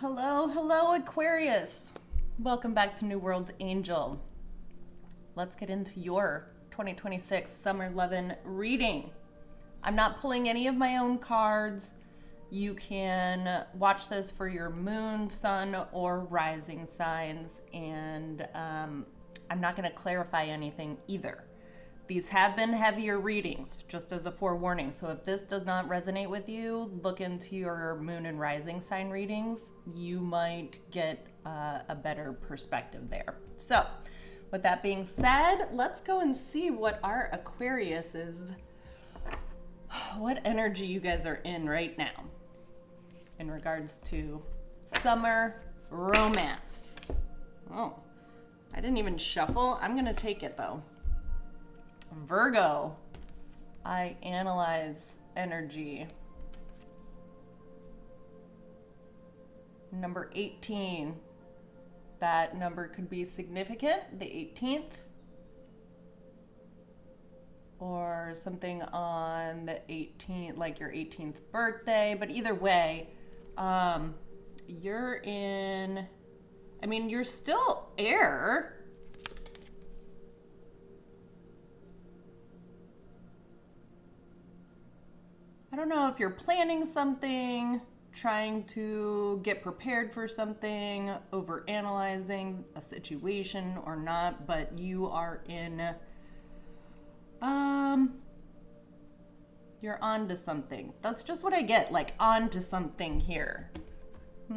Hello, hello, Aquarius. Welcome back to New World Angel. Let's get into your 2026 Summer Lovin' reading. I'm not pulling any of my own cards. You can watch this for your moon, sun, or rising signs, and I'm not going to clarify anything either. These have been heavier readings, just as a forewarning. So if this does not resonate with you, look into your moon and rising sign readings. You might get a better perspective there. So with that being said, let's go and see what our Aquarius is, what energy you guys are in right now in regards to summer romance. Oh, I didn't even shuffle. I'm going to take it though. Virgo, I analyze energy. Number 18. That number could be significant, the 18th. Or something on the 18th, like your 18th birthday. But either way, you're in, you're still air. I don't know if you're planning something, trying to get prepared for something, overanalyzing a situation or not, but you are in, you're on to something. That's just what I get, like on to something here. I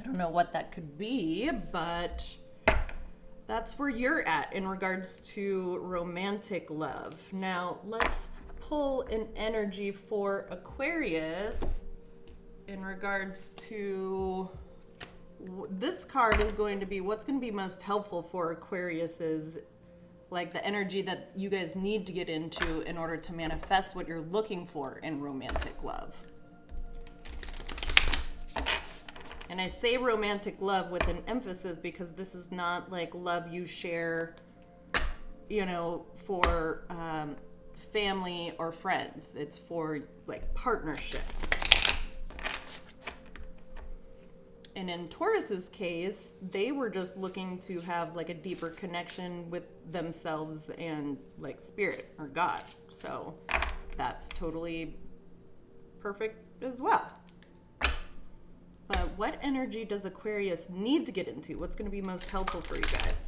don't know what that could be, but that's where you're at in regards to romantic love. Now, let's pull an energy for Aquarius in regards to this card is going to be what's going to be most helpful for Aquarius is like the energy that you guys need to get into in order to manifest what you're looking for in romantic love. And I say romantic love with an emphasis because this is not like love you share, for family or friends. It's for like partnerships. And in Taurus's case, they were just looking to have like a deeper connection with themselves and like spirit or God. So that's totally perfect as well. But what energy does Aquarius need to get into? What's going to be most helpful for you guys?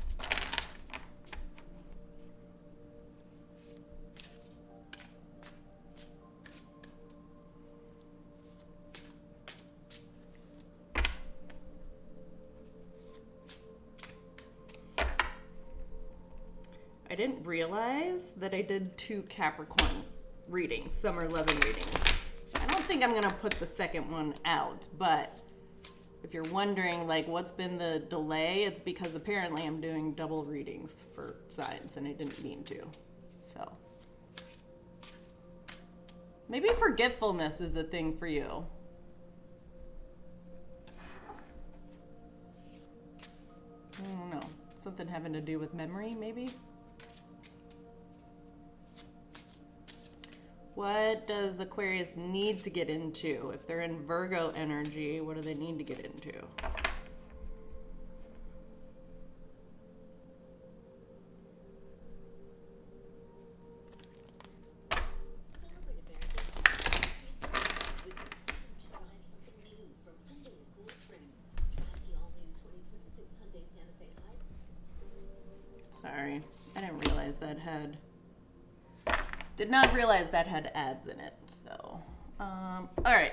I didn't realize that I did 2 Capricorn readings, Summer Lovin' readings. I don't think I'm gonna put the second one out, but if you're wondering like what's been the delay, it's because apparently I'm doing double readings for signs and I didn't mean to. So maybe forgetfulness is a thing for you. I don't know. Something having to do with memory, maybe? What does Aquarius need to get into? If they're in Virgo energy, what do they need to get into? Sorry, I didn't realize that did not realize that had ads in it. So, all right.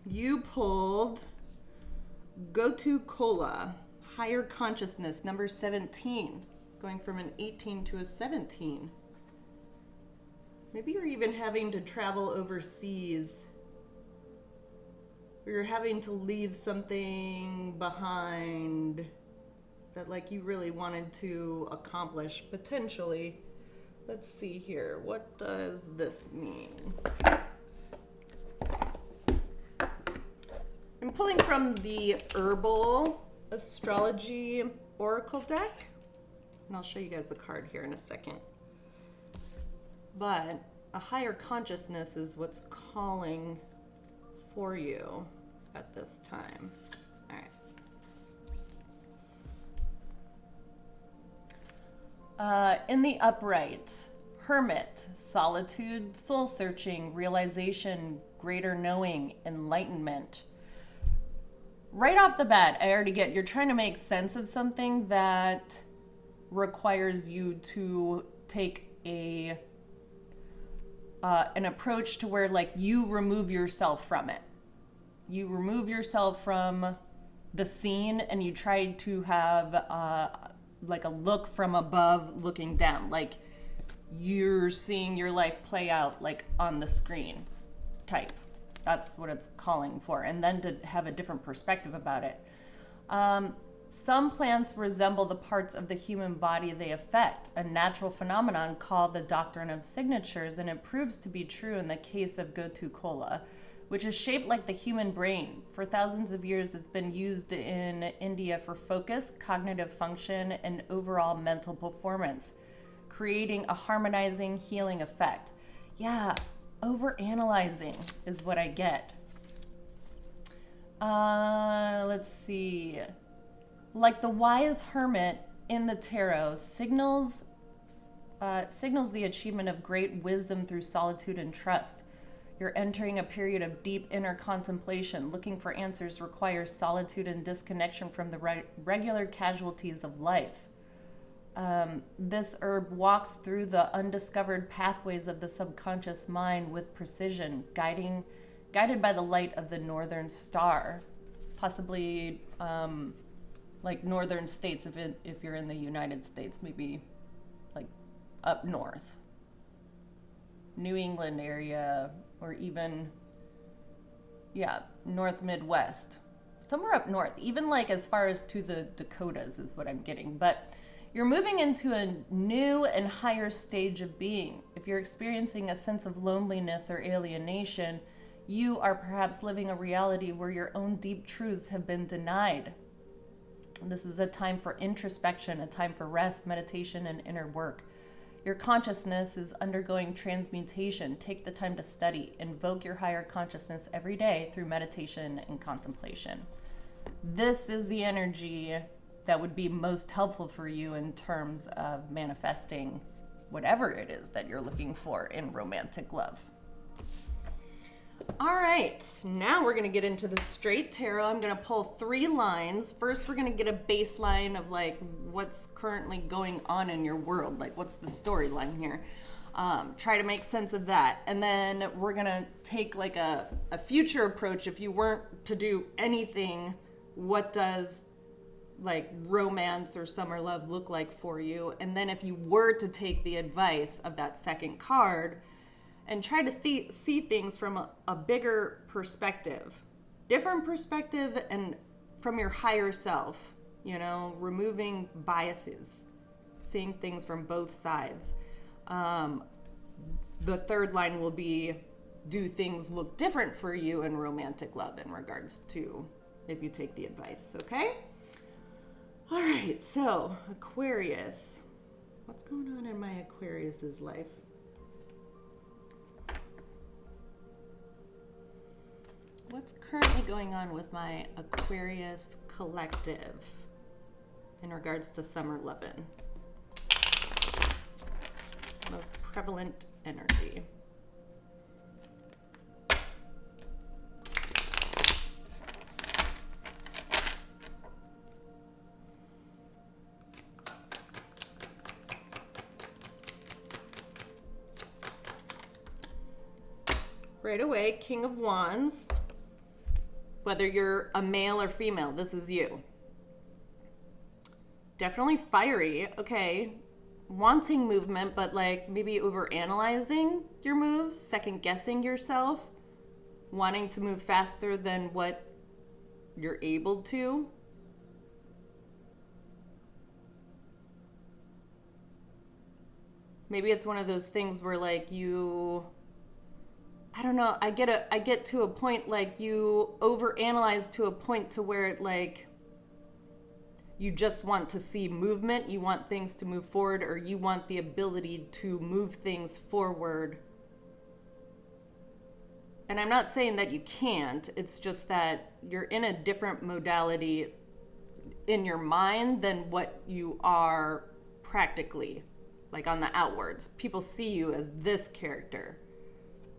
You pulled Gotu Kola, Higher Consciousness, number 17, going from an 18 to a 17. Maybe you're even having to travel overseas, or you're having to leave something behind that like you really wanted to accomplish potentially. Let's see here. What does this mean? I'm pulling from the Herbal Astrology Oracle deck, and I'll show you guys the card here in a second. But a higher consciousness is what's calling for you. at this time. All right. In the upright, hermit, solitude, soul searching, realization, greater knowing, enlightenment. Right off the bat, I already get you're trying to make sense of something that requires you to take an approach to where like you remove yourself from it. You remove yourself from the scene and you try to have like a look from above looking down, like you're seeing your life play out like on the screen type. That's what it's calling for. And then to have a different perspective about it. Some plants resemble the parts of the human body they affect, a natural phenomenon called the doctrine of signatures, and it proves to be true in the case of Gotu kola, which is shaped like the human brain. For thousands of years, it's been used in India for focus, cognitive function, and overall mental performance, creating a harmonizing, healing effect. Yeah, overanalyzing is what I get. Let's see. Like the wise hermit in the tarot signals the achievement of great wisdom through solitude and trust. You're entering a period of deep inner contemplation. Looking for answers requires solitude and disconnection from the regular casualties of life. This herb walks through the undiscovered pathways of the subconscious mind with precision, guided by the light of the northern star, possibly like northern states if you're in the United States, maybe like up north, New England area, or even north Midwest, somewhere up north, even like as far as to the Dakotas is what I'm getting. But you're moving into a new and higher stage of being. If you're experiencing a sense of loneliness or alienation, you are perhaps living a reality where your own deep truths have been denied. This is a time for introspection, a time for rest, meditation, and inner work. Your consciousness is undergoing transmutation. Take the time to study. Invoke your higher consciousness every day through meditation and contemplation. This is the energy that would be most helpful for you in terms of manifesting whatever it is that you're looking for in romantic love. All right, now we're gonna get into the straight tarot. I'm gonna pull 3 lines. First, we're gonna get a baseline of like what's currently going on in your world, like what's the storyline here. Try to make sense of that. And then we're gonna take like a future approach. If you weren't to do anything, what does like romance or summer love look like for you? And then if you were to take the advice of that second card, and try to see things from a bigger perspective, different perspective, and from your higher self, you know, removing biases, seeing things from both sides. The third line will be, do things look different for you in romantic love in regards to if you take the advice, okay? All right, so Aquarius. What's going on in my Aquarius's life? What's currently going on with my Aquarius collective in regards to summer lovin'? Most prevalent energy. Right away, King of Wands. Whether you're a male or female, this is you. Definitely fiery, okay. Wanting movement, but like maybe overanalyzing your moves, second guessing yourself, wanting to move faster than what you're able to. Maybe it's one of those things where like I don't know, I get to a point like you overanalyze to a point to where it like you just want to see movement, you want things to move forward, or you want the ability to move things forward And I'm not saying that you can't, it's just that you're in a different modality in your mind than what you are practically, like on the outwards. People see you as this character,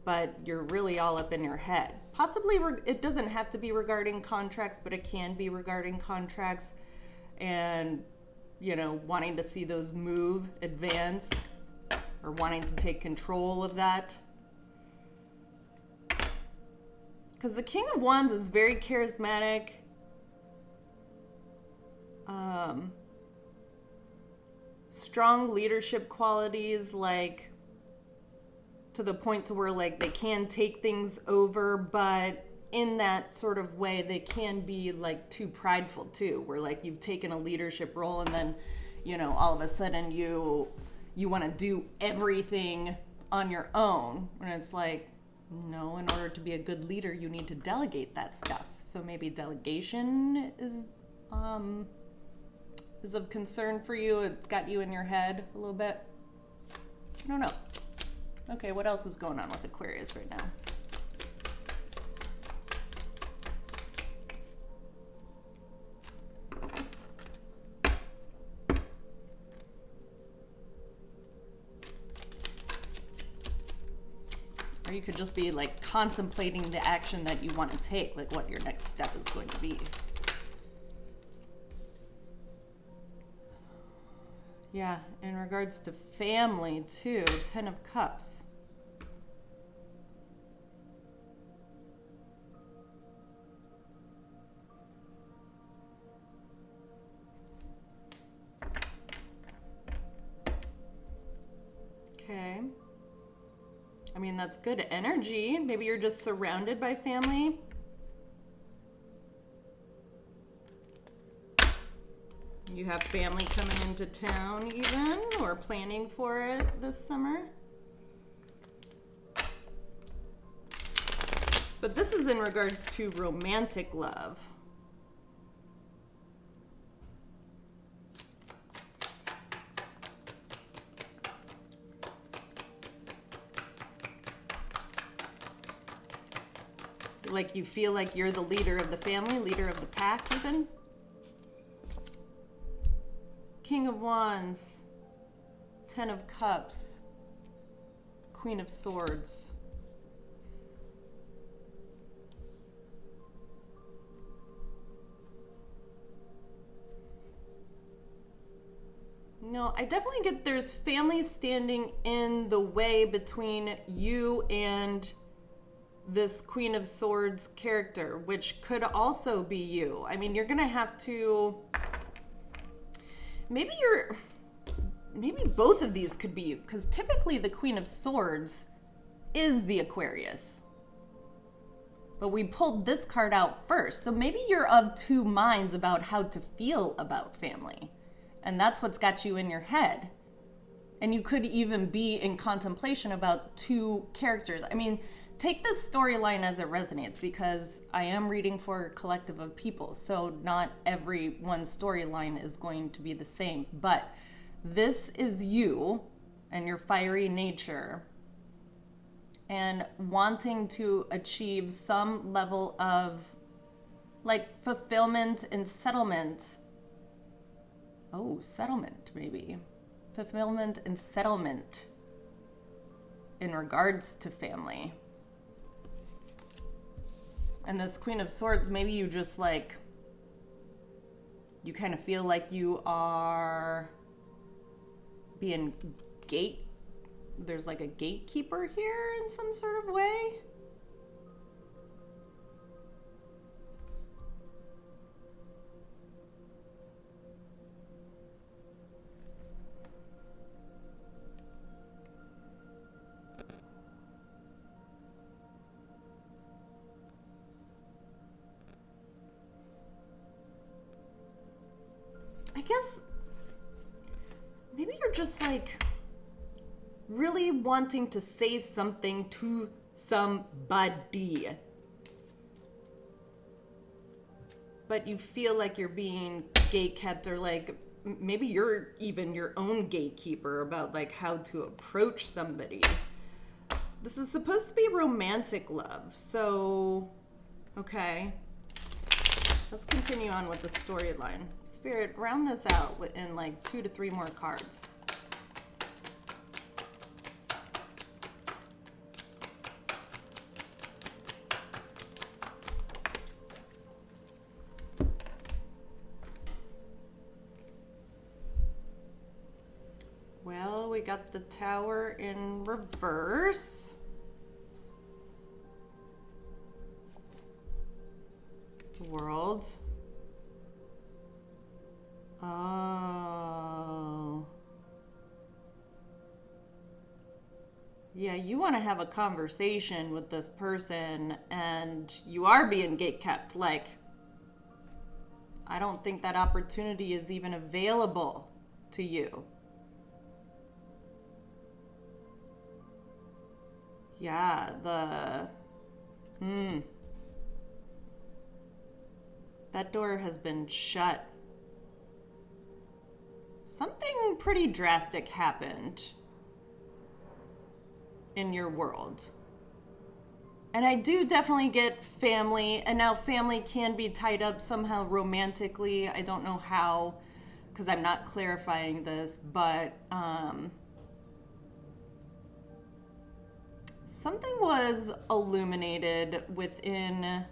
but you're really all up in your head. Possibly it doesn't have to be regarding contracts, but it can be regarding contracts and, you know, wanting to see those move, advance, or wanting to take control of that. Because the King of Wands is very charismatic. Strong leadership qualities, like to the point to where like they can take things over, but in that sort of way they can be like too prideful too, where like you've taken a leadership role and then, you know, all of a sudden you want to do everything on your own, and it's like, no, in order to be a good leader you need to delegate that stuff. So maybe delegation is of concern for you. It's got you in your head a little bit. I don't know. Okay, what else is going on with Aquarius right now? Or you could just be like contemplating the action that you want to take, like what your next step is going to be. Yeah, in regards to family too, 10 of Cups. Okay. I mean, that's good energy. Maybe you're just surrounded by family. You have family coming into town even, or planning for it this summer. But this is in regards to romantic love. Like you feel like you're the leader of the family, leader of the pack even. King of Wands, 10 of Cups, Queen of Swords. No, I definitely get there's family standing in the way between you and this Queen of Swords character, which could also be you. I mean, you're gonna have to, maybe both of these could be you, because typically the Queen of Swords is the Aquarius. But we pulled this card out first, so maybe you're of two minds about how to feel about family. And that's what's got you in your head. And you could even be in contemplation about two characters. I mean, take this storyline as it resonates, because I am reading for a collective of people, so not every one storyline is going to be the same. But this is you and your fiery nature and wanting to achieve some level of like fulfillment and settlement. Oh, settlement maybe. Fulfillment and settlement in regards to family. And this Queen of Swords, maybe you just like, you kind of feel like you are being there's like a gatekeeper here in some sort of way. I guess maybe you're just like really wanting to say something to somebody, but you feel like you're being gatekept, or like maybe you're even your own gatekeeper about like how to approach somebody. This is supposed to be romantic love. So, okay. Let's continue on with the storyline. Spirit, round this out in like 2 to 3 more cards. Well, we got the Tower in reverse. World. Oh. Yeah, you want to have a conversation with this person and you are being gatekept. Like, I don't think that opportunity is even available to you. Yeah, that door has been shut. Something pretty drastic happened in your world. And I do definitely get family, and now family can be tied up somehow romantically. I don't know how, because I'm not clarifying this, but something was illuminated within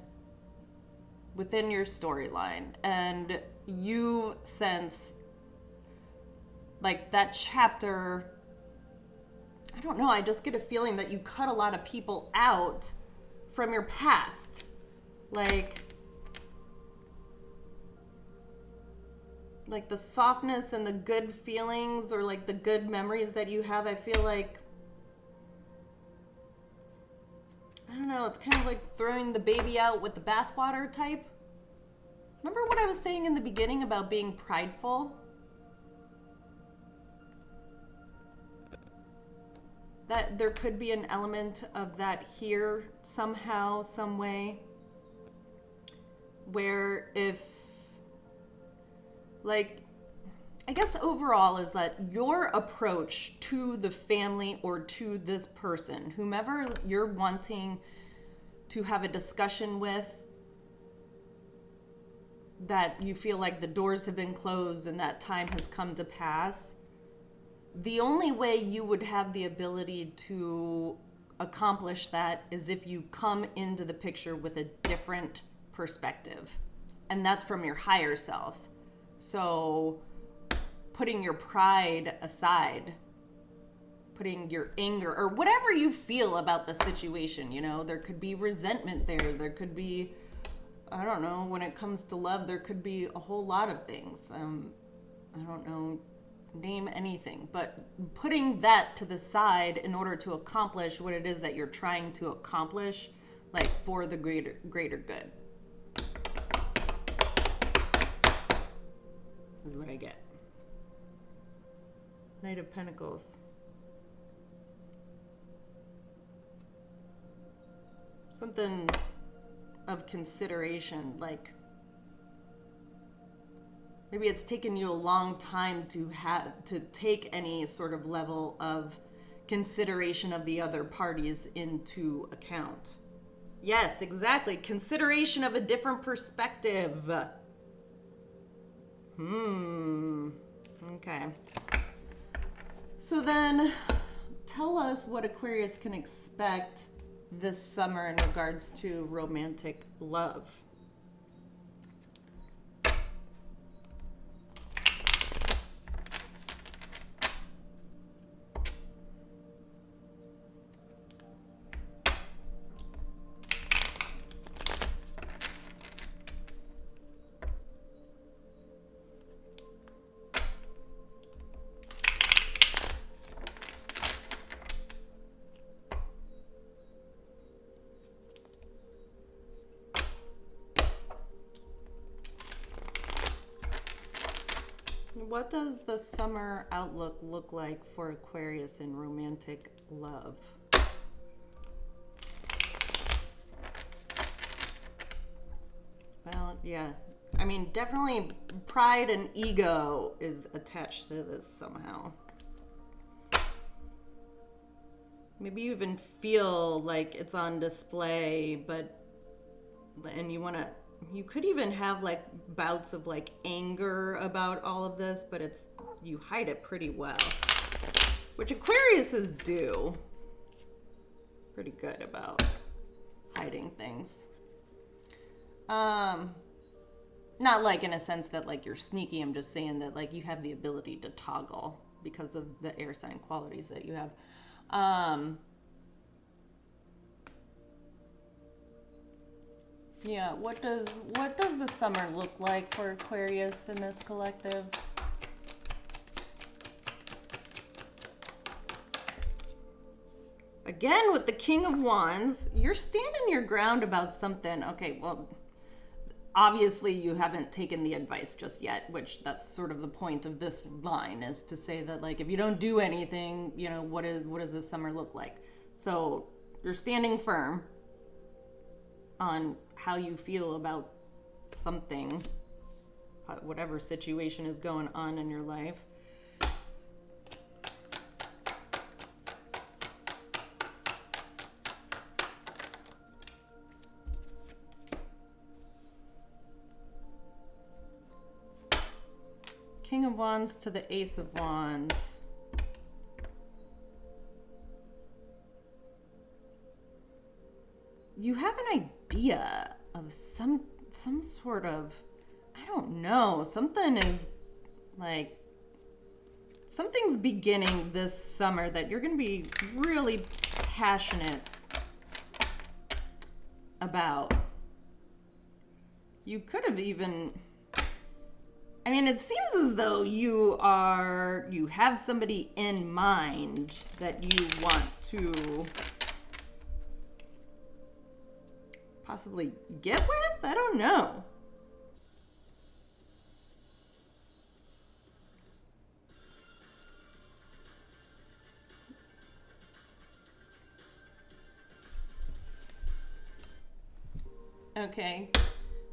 your storyline, and you sense like that chapter, I don't know, I just get a feeling that you cut a lot of people out from your past. Like the softness and the good feelings, or like the good memories that you have, I feel like, I don't know, it's kind of like throwing the baby out with the bathwater type. Remember what I was saying in the beginning about being prideful? That there could be an element of that here somehow, some way. Where if, like, I guess overall is that your approach to the family or to this person, whomever you're wanting to have a discussion with, that you feel like the doors have been closed and that time has come to pass, the only way you would have the ability to accomplish that is if you come into the picture with a different perspective. And that's from your higher self. So putting your pride aside, putting your anger or whatever you feel about the situation, you know, there could be resentment there. There could be, I don't know, when it comes to love, there could be a whole lot of things. I don't know, name anything, but putting that to the side in order to accomplish what it is that you're trying to accomplish, like for the greater good. This is what I get. Knight of Pentacles. Something of consideration, like maybe it's taken you a long time to take any sort of level of consideration of the other parties into account. Yes, exactly. Consideration of a different perspective. Okay. So then, tell us what Aquarius can expect this summer in regards to romantic love. What does the summer outlook look like for Aquarius in romantic love? Well, yeah. I mean, definitely pride and ego is attached to this somehow. Maybe you even feel like it's on display, and you could even have like bouts of like anger about all of this, but you hide it pretty well. Which Aquariuses do pretty good about hiding things. Not like in a sense that like you're sneaky. I'm just saying that like you have the ability to toggle because of the air sign qualities that you have. Yeah, what does the summer look like for Aquarius in this collective? Again, with the King of Wands, you're standing your ground about something. Okay, well, obviously you haven't taken the advice just yet, which that's sort of the point of this line, is to say that like if you don't do anything, you know, what does this summer look like? So you're standing firm on how you feel about something, whatever situation is going on in your life. King of Wands to the Ace of Wands. You have an idea of some sort of, I don't know, something is like, something's beginning this summer that you're going to be really passionate about. You could have even, I mean, it seems as though you have somebody in mind that you want to possibly get with? I don't know. Okay.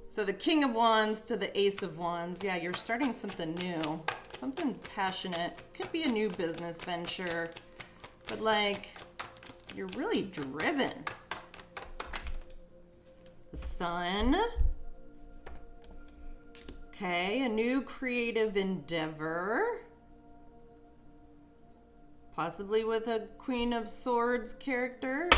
So the King of Wands to the Ace of Wands. Yeah, you're starting something new. Something passionate. Could be a new business venture. But like, you're really driven. The Sun. Okay, a new creative endeavor. Possibly with a Queen of Swords character.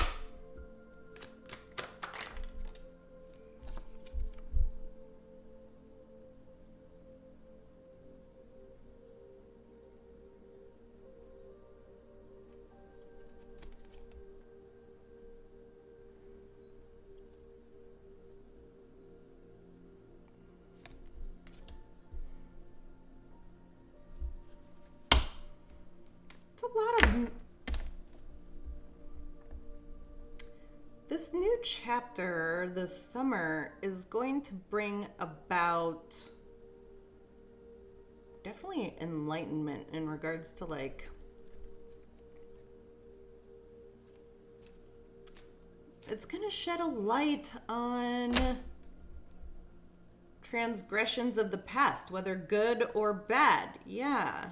This new chapter this summer is going to bring about definitely enlightenment in regards to like it's going to shed a light on transgressions of the past, whether good or bad. Yeah.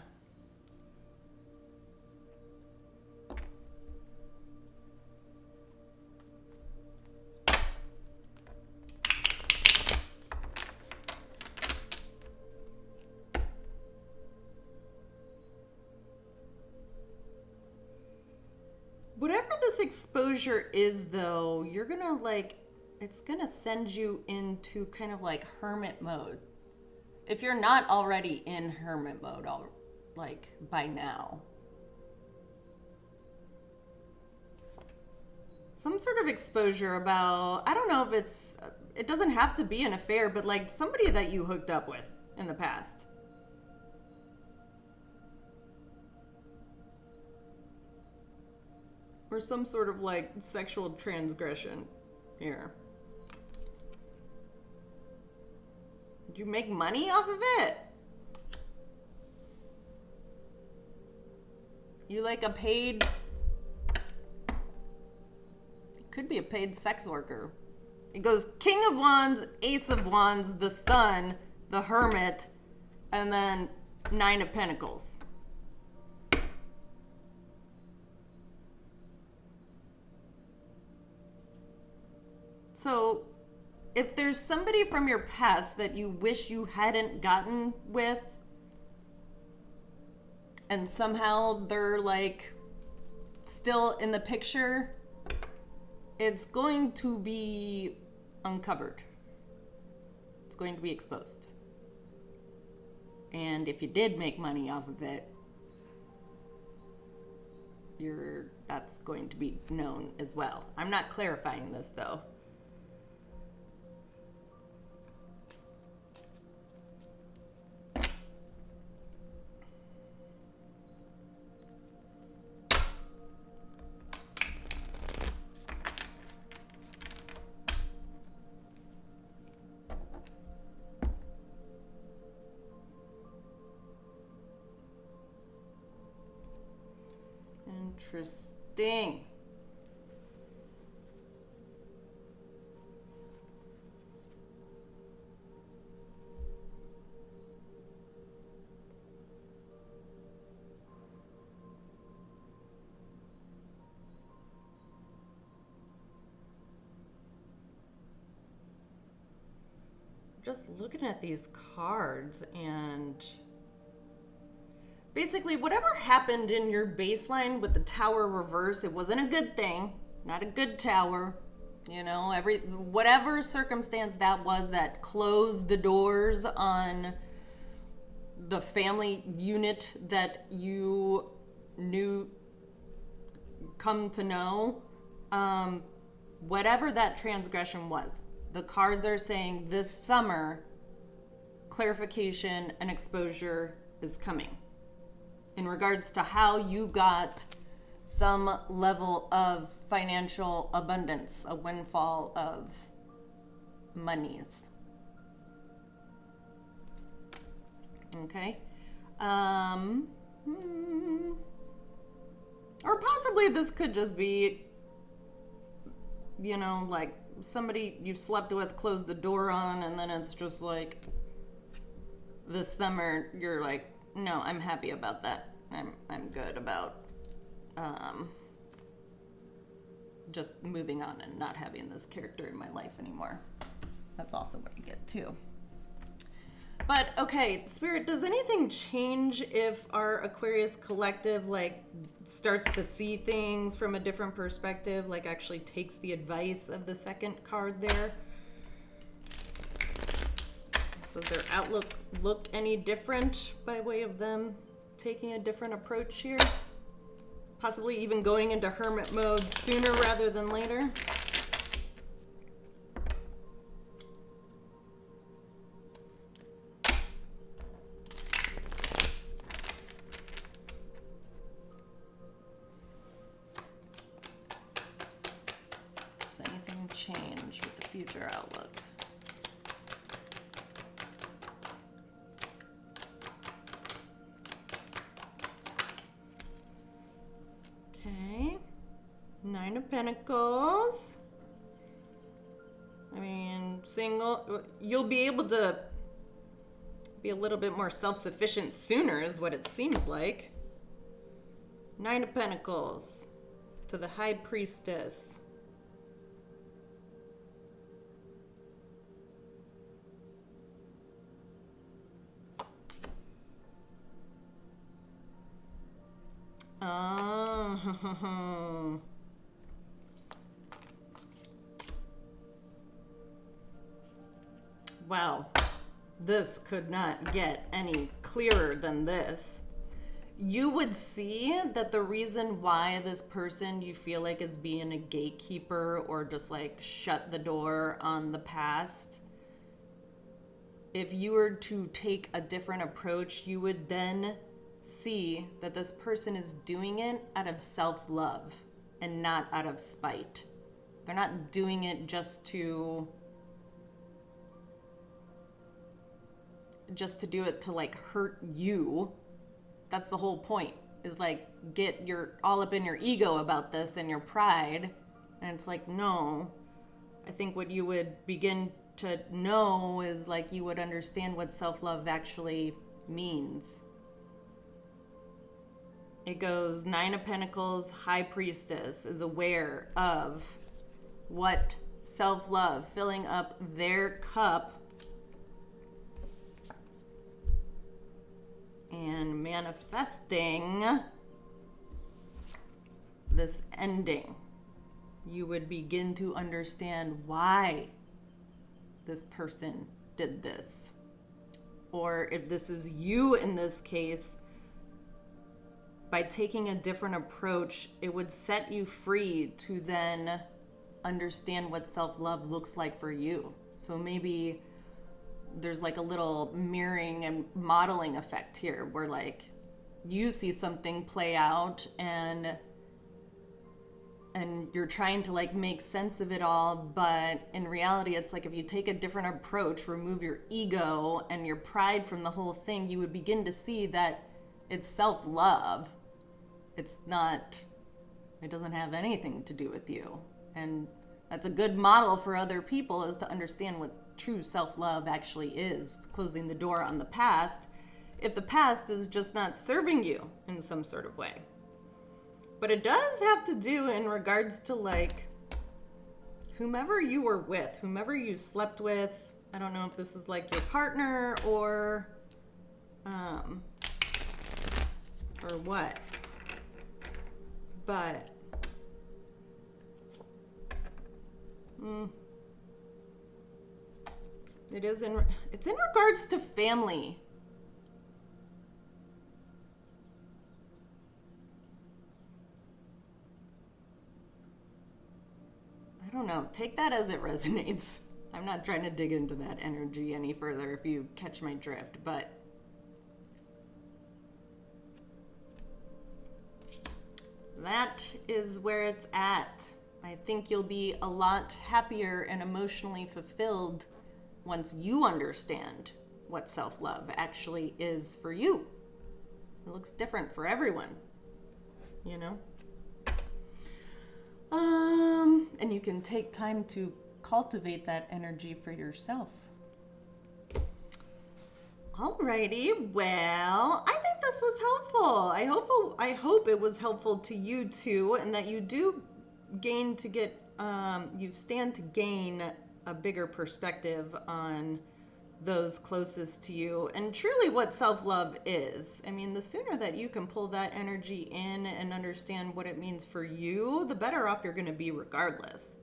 Whatever this exposure is, though, you're gonna like, it's gonna send you into kind of like hermit mode. If you're not already in hermit mode, like by now. Some sort of exposure about, I don't know if it doesn't have to be an affair, but like somebody that you hooked up with in the past. Or some sort of like sexual transgression here. Did you make money off of it? You like a paid, it could be a paid sex worker. It goes King of Wands, Ace of Wands, the Sun, the Hermit, and then Nine of Pentacles. So if there's somebody from your past that you wish you hadn't gotten with, and somehow they're like still in the picture, it's going to be uncovered. It's going to be exposed. And if you did make money off of it, that's going to be known as well. I'm not clarifying this though. Interesting. Just looking at these cards, and basically whatever happened in your baseline with the tower reverse, it wasn't a good thing. Not a good tower. You know, whatever circumstance that was that closed the doors on the family unit that you knew, come to know, whatever that transgression was, the cards are saying this summer, clarification and exposure is coming in regards to how you got some level of financial abundance, a windfall of monies. Okay. Or possibly this could just be, you know, like somebody you slept with closed the door on, and then it's just like this summer you're like, no, I'm happy about that. I'm good about just moving on and not having this character in my life anymore. That's also what you get too. But okay, Spirit, does anything change if our Aquarius collective like starts to see things from a different perspective, like actually takes the advice of the second card there? Does their outlook look any different by way of them taking a different approach here? Possibly even going into hermit mode sooner rather than later? Does anything change with the future outlook? Okay, Nine of Pentacles. I mean, single, you'll be able to be a little bit more self-sufficient sooner is what it seems like. Nine of Pentacles to the High Priestess. Oh. Wow, this could not get any clearer than this. You would see that the reason why this person you feel like is being a gatekeeper or just like shut the door on the past, if you were to take a different approach, you would then see that this person is doing it out of self-love and not out of spite. They're not doing it just to do it to like hurt you. That's the whole point, is like get your all up in your ego about this and your pride. And it's like, no, I think what you would begin to know is like you would understand what self-love actually means. It goes Nine of Pentacles, High Priestess is aware of what self-love, filling up their cup and manifesting this ending, you would begin to understand why this person did this. Or if this is you in this case, by taking a different approach, it would set you free to then understand what self-love looks like for you. So maybe there's like a little mirroring and modeling effect here where like you see something play out and you're trying to like make sense of it all, but in reality it's like if you take a different approach, remove your ego and your pride from the whole thing, you would begin to see that it's self-love. It doesn't have anything to do with you. And that's a good model for other people, is to understand what true self-love actually is, closing the door on the past if the past is just not serving you in some sort of way. But it does have to do in regards to like whomever you were with, whomever you slept with. I don't know if this is like your partner or what, but it's in regards to family. I don't know. Take that as it resonates. I'm not trying to dig into that energy any further if you catch my drift, but that is where it's at. I think you'll be a lot happier and emotionally fulfilled once you understand what self-love actually is for you. It looks different for everyone, you know? And you can take time to cultivate that energy for yourself. Alrighty, well, I think this was helpful. I hope it was helpful to you too, and that you do gain to get, you stand to gain a bigger perspective on those closest to you and truly what self-love is. I mean, the sooner that you can pull that energy in and understand what it means for you, the better off you're going to be regardless.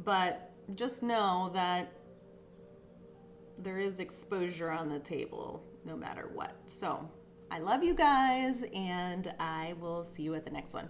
But just know that there is exposure on the table no matter what. So I love you guys, and I will see you at the next one.